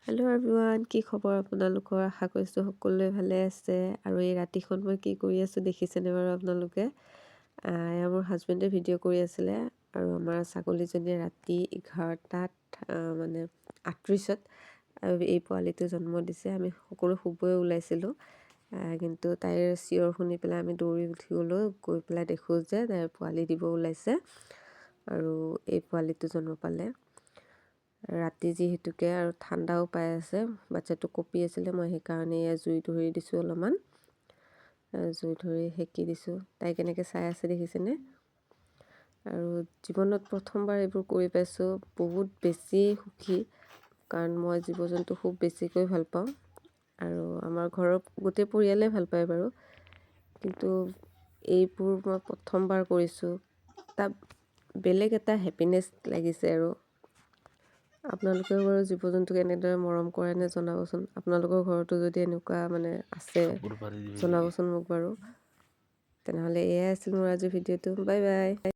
Hello' everyone, কি খবৰ আপোনালোকৰ? আশা কৰিছোঁ সকলোৱে ভালে আছে। আৰু এই ৰাতিখন মই কি কৰি আছোঁ দেখিছেনে বাৰু আপোনালোকে? এয়া মোৰ হাজবেণ্ডে ভিডিঅ' কৰি আছিলে। আৰু আমাৰ ছাগলীজনীয়ে ৰাতি 11টাত মানে 38ত এই পোৱালিটো জন্ম দিছে। আমি সকলো শুবই ওলাইছিলোঁ, কিন্তু তাইৰ চিঞৰ শুনি পেলাই আমি দৌৰি উঠি গ'লোঁ। গৈ পেলাই দেখোঁ যে তাইৰ পোৱালি দিব ওলাইছে আৰু এই পোৱালিটো জন্ম পালে। ৰাতি যিহেতুকে আৰু ঠাণ্ডাও পাই আছে, বাচ্ছাটো কঁপি আছিলে। মই সেইকাৰণে জুই ধৰি দিছোঁ, অলপমান জুই ধৰি সেকি দিছোঁ। তাই কেনেকৈ চাই আছে দেখিছেনে? আৰু জীৱনত প্ৰথমবাৰ এইবোৰ কৰি পাইছোঁ। বহুত বেছি সুখী, কাৰণ মই জীৱ জন্তু খুব বেছিকৈ ভাল পাওঁ আৰু আমাৰ ঘৰৰ গোটেই পৰিয়ালে ভাল পায় বাৰু, কিন্তু এইবোৰ মই প্ৰথমবাৰ কৰিছোঁ। তাত বেলেগ এটা হেপিনেছ লাগিছে। আৰু আপোনালোকেও বাৰু জীৱ জন্তুক এনেদৰে মৰম কৰেনে জনাবচোন। আপোনালোকৰ ঘৰতো যদি এনেকুৱা আছে জনাবচোন মোক বাৰু। তেনেহ'লে এয়াই আছিল মোৰ আজিৰ ভিডিঅ'টো। Bye bye.